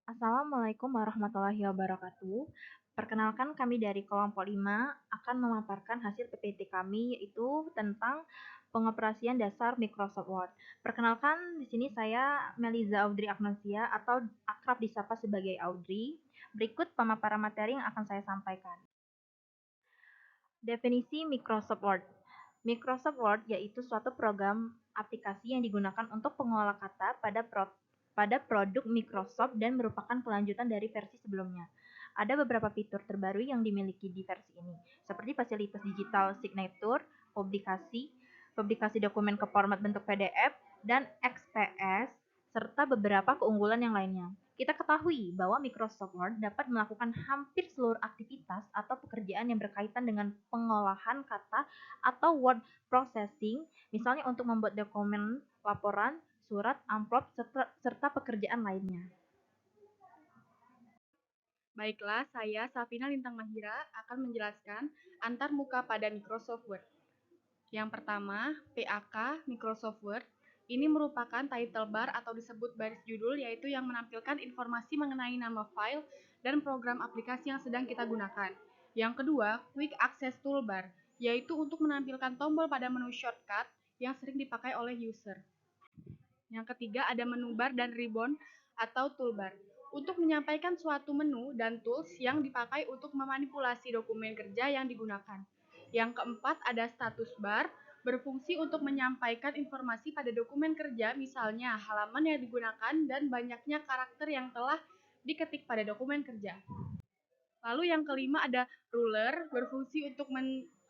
Assalamualaikum warahmatullahi wabarakatuh. Perkenalkan kami dari kelompok 5 akan memaparkan hasil PPT kami yaitu tentang pengoperasian dasar Microsoft Word. Perkenalkan di sini saya Meliza Audrey Agnosia atau akrab disapa sebagai Audrey. Berikut pemaparan materi yang akan saya sampaikan. Definisi Microsoft Word. Microsoft Word yaitu suatu program aplikasi yang digunakan untuk pengolah kata pada produk Microsoft dan merupakan kelanjutan dari versi sebelumnya. Ada beberapa fitur terbaru yang dimiliki di versi ini, seperti fasilitas digital signature, publikasi, publikasi dokumen ke format bentuk PDF, dan XPS, serta beberapa keunggulan yang lainnya. Kita ketahui bahwa Microsoft Word dapat melakukan hampir seluruh aktivitas atau pekerjaan yang berkaitan dengan pengolahan kata atau word processing, misalnya untuk membuat dokumen, laporan, surat, amplop, serta pekerjaan lainnya. Baiklah, saya Safina Lintang Mahira akan menjelaskan antar muka pada Microsoft Word. Yang pertama, PAK Microsoft Word. Ini merupakan title bar atau disebut baris judul, yaitu yang menampilkan informasi mengenai nama file dan program aplikasi yang sedang kita gunakan. Yang kedua, Quick Access Toolbar, yaitu untuk menampilkan tombol pada menu shortcut yang sering dipakai oleh user. Yang ketiga, ada menu bar dan ribbon atau toolbar untuk menyampaikan suatu menu dan tools yang dipakai untuk memanipulasi dokumen kerja yang digunakan. Yang keempat, ada status bar, berfungsi untuk menyampaikan informasi pada dokumen kerja, misalnya halaman yang digunakan dan banyaknya karakter yang telah diketik pada dokumen kerja. Lalu yang kelima ada ruler, berfungsi untuk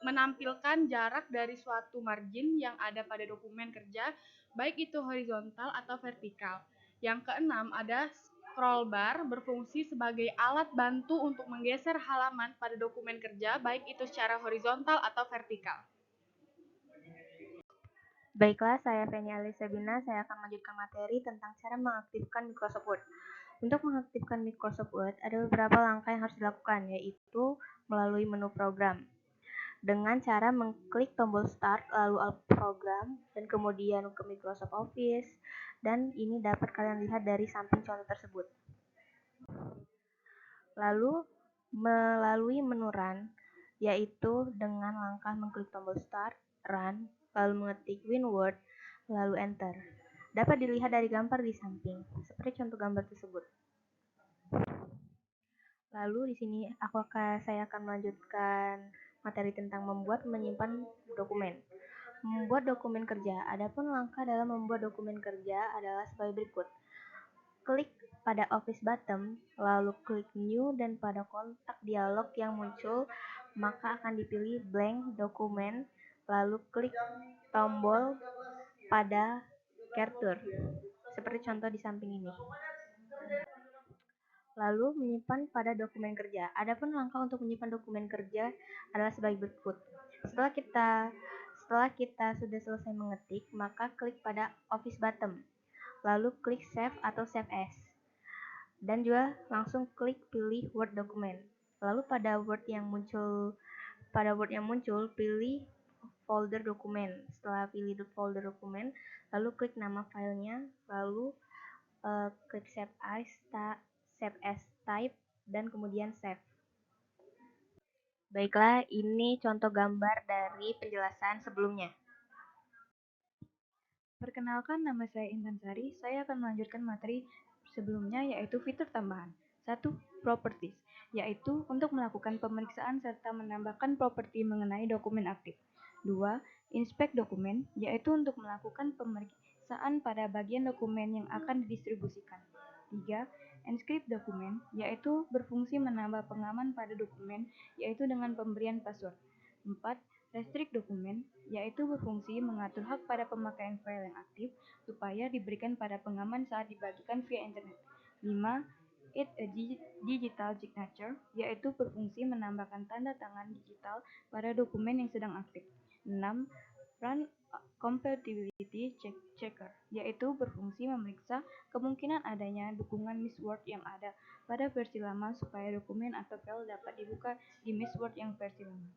menampilkan jarak dari suatu margin yang ada pada dokumen kerja, baik itu horizontal atau vertikal. Yang keenam ada scroll bar, berfungsi sebagai alat bantu untuk menggeser halaman pada dokumen kerja, baik itu secara horizontal atau vertikal. Baiklah, saya Feni Alisabina. Saya akan melanjutkan materi tentang cara mengaktifkan Microsoft Word. Untuk mengaktifkan Microsoft Word, ada beberapa langkah yang harus dilakukan, yaitu melalui menu program. Dengan cara mengklik tombol Start, lalu Alt Program, dan kemudian ke Microsoft Office, dan ini dapat kalian lihat dari samping contoh tersebut. Lalu, melalui menu Run, yaitu dengan langkah mengklik tombol Start, Run, lalu mengetik WinWord, lalu Enter. Dapat dilihat dari gambar di samping, seperti contoh gambar tersebut. Lalu di sini saya akan melanjutkan materi tentang membuat menyimpan dokumen. Membuat dokumen kerja. Adapun langkah dalam membuat dokumen kerja adalah sebagai berikut. Klik pada Office button, lalu klik New dan pada kontak dialog yang muncul, maka akan dipilih blank dokumen, lalu klik tombol pada Capture, seperti contoh di samping ini. Lalu menyimpan pada dokumen kerja. Adapun langkah untuk menyimpan dokumen kerja adalah sebagai berikut. Setelah kita sudah selesai mengetik, maka klik pada Office button, lalu klik Save atau Save As, dan juga langsung klik pilih Word dokumen. Lalu pada Word yang muncul pilih folder dokumen. Setelah pilih folder dokumen, lalu klik nama filenya, lalu klik Save as Type, dan kemudian Save. Baiklah, ini contoh gambar dari penjelasan sebelumnya. Perkenalkan, nama saya Intan Sari. Saya akan melanjutkan materi sebelumnya, yaitu fitur tambahan. 1. Properties, yaitu untuk melakukan pemeriksaan serta menambahkan properti mengenai dokumen aktif. 2. Inspect dokumen, yaitu untuk melakukan pemeriksaan pada bagian dokumen yang akan didistribusikan. 3. Encrypt dokumen, yaitu berfungsi menambah pengaman pada dokumen, yaitu dengan pemberian password. 4. Restrict dokumen, yaitu berfungsi mengatur hak pada pemakaian file yang aktif supaya diberikan pada pengaman saat dibagikan via internet. 5. Add a digital signature, yaitu berfungsi menambahkan tanda tangan digital pada dokumen yang sedang aktif. 6. Run compatibility checker, yaitu berfungsi memeriksa kemungkinan adanya dukungan Microsoft Word yang ada pada versi lama supaya dokumen atau file dapat dibuka di Microsoft Word yang versi lama.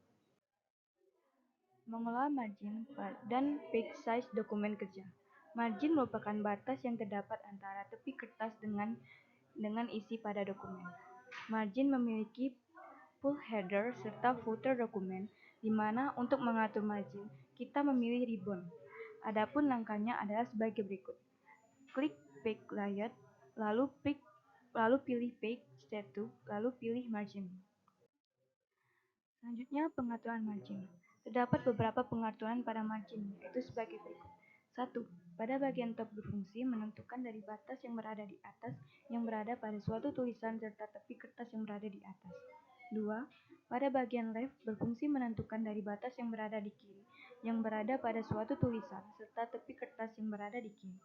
Mengelola margin dan page size dokumen kerja. Margin merupakan batas yang terdapat antara tepi kertas dengan dengan isi pada dokumen. Margin memiliki full header serta footer dokumen, di mana untuk mengatur margin, kita memilih ribbon. Adapun langkahnya adalah sebagai berikut. Klik Page Layout, lalu pilih Page Status, lalu pilih Margin. Selanjutnya, pengaturan margin. Terdapat beberapa pengaturan pada margin, yaitu sebagai berikut. 1. Pada bagian top berfungsi menentukan dari batas yang berada di atas yang berada pada suatu tulisan serta tepi kertas yang berada di atas. 2. Pada bagian left berfungsi menentukan dari batas yang berada di kiri yang berada pada suatu tulisan serta tepi kertas yang berada di kiri.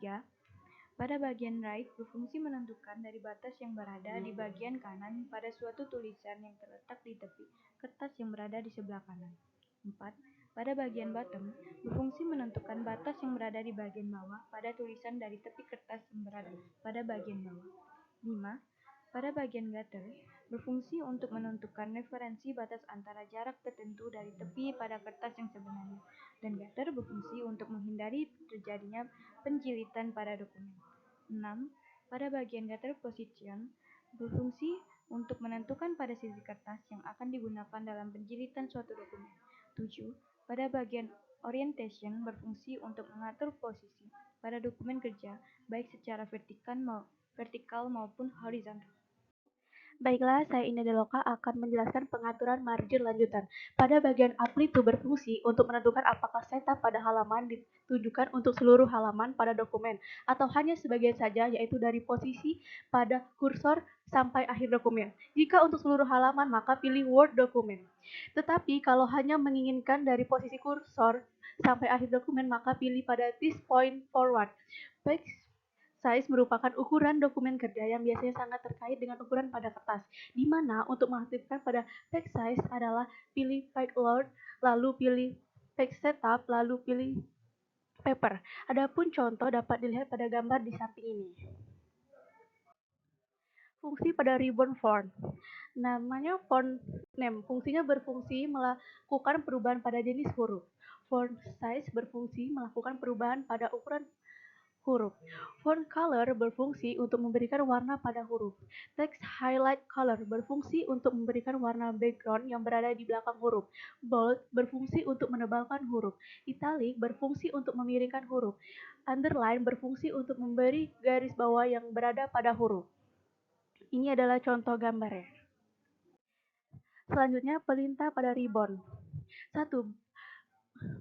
3. Pada bagian right berfungsi menentukan dari batas yang berada di bagian kanan pada suatu tulisan yang terletak di tepi kertas yang berada di sebelah kanan. 4. Pada bagian bottom berfungsi menentukan batas yang berada di bagian bawah pada tulisan dari tepi kertas yang berada pada bagian bawah. 5. Pada bagian gutter berfungsi untuk menentukan referensi batas antara jarak tertentu dari tepi pada kertas yang sebenarnya, dan gutter berfungsi untuk menghindari terjadinya penjilitan pada dokumen. 6. Pada bagian gutter position berfungsi untuk menentukan pada sisi kertas yang akan digunakan dalam penjilitan suatu dokumen. 7. Pada bagian orientation berfungsi untuk mengatur posisi pada dokumen kerja baik secara vertikal maupun horizontal. Baiklah, saya Indah Deloka akan menjelaskan pengaturan margin lanjutan. Pada bagian apply to berfungsi untuk menentukan apakah setup pada halaman ditujukan untuk seluruh halaman pada dokumen atau hanya sebagian saja, yaitu dari posisi pada kursor sampai akhir dokumen. Jika untuk seluruh halaman, maka pilih Word dokumen. Tetapi kalau hanya menginginkan dari posisi kursor sampai akhir dokumen, maka pilih pada this point forward. Page size merupakan ukuran dokumen kerja yang biasanya sangat terkait dengan ukuran pada kertas, di mana untuk mengaktifkan pada page size adalah pilih page load, lalu pilih page setup, lalu pilih paper. Adapun contoh dapat dilihat pada gambar di samping ini. Fungsi pada ribbon font. Namanya font name. Fungsinya berfungsi melakukan perubahan pada jenis huruf. Font size berfungsi melakukan perubahan pada ukuran huruf. Font color berfungsi untuk memberikan warna pada huruf. Text highlight color berfungsi untuk memberikan warna background yang berada di belakang huruf. Bold berfungsi untuk menebalkan huruf. Italic berfungsi untuk memiringkan huruf. Underline berfungsi untuk memberi garis bawah yang berada pada huruf. Ini adalah contoh gambarnya. Selanjutnya, perintah pada ribbon. 1.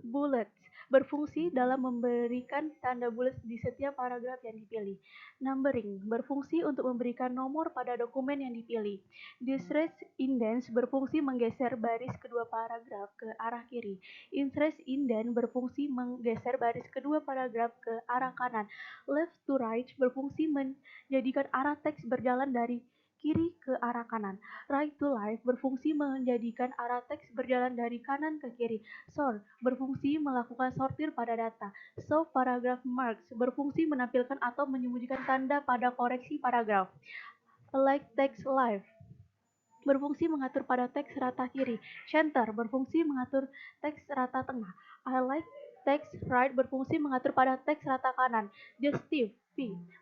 Bullets berfungsi dalam memberikan tanda bullets di setiap paragraf yang dipilih. Numbering berfungsi untuk memberikan nomor pada dokumen yang dipilih. Distinct indents berfungsi menggeser baris kedua paragraf ke arah kiri. Insert indent berfungsi menggeser baris kedua paragraf ke arah kanan. Left to right berfungsi menjadikan arah teks berjalan dari kiri ke arah kanan. Right to left berfungsi menjadikan arah teks berjalan dari kanan ke kiri. Sort berfungsi melakukan sortir pada data. Show paragraph marks berfungsi menampilkan atau menyembunyikan tanda pada koreksi paragraf. Align text left berfungsi mengatur pada teks rata kiri. Center berfungsi mengatur teks rata tengah. Highlight text right berfungsi mengatur pada teks rata kanan. Justify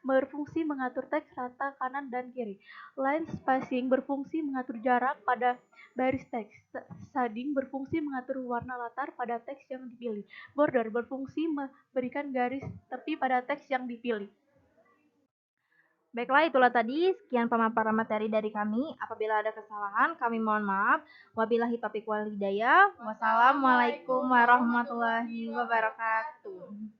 berfungsi mengatur teks rata kanan dan kiri. Line spacing berfungsi mengatur jarak pada baris teks. Shading berfungsi mengatur warna latar pada teks yang dipilih. Border berfungsi memberikan garis tepi pada teks yang dipilih. Baiklah, itulah tadi sekian pemaparan materi dari kami. Apabila ada kesalahan, kami mohon maaf. Wabillahi taufiq wal hidayah. Wassalamualaikum warahmatullahi wabarakatuh.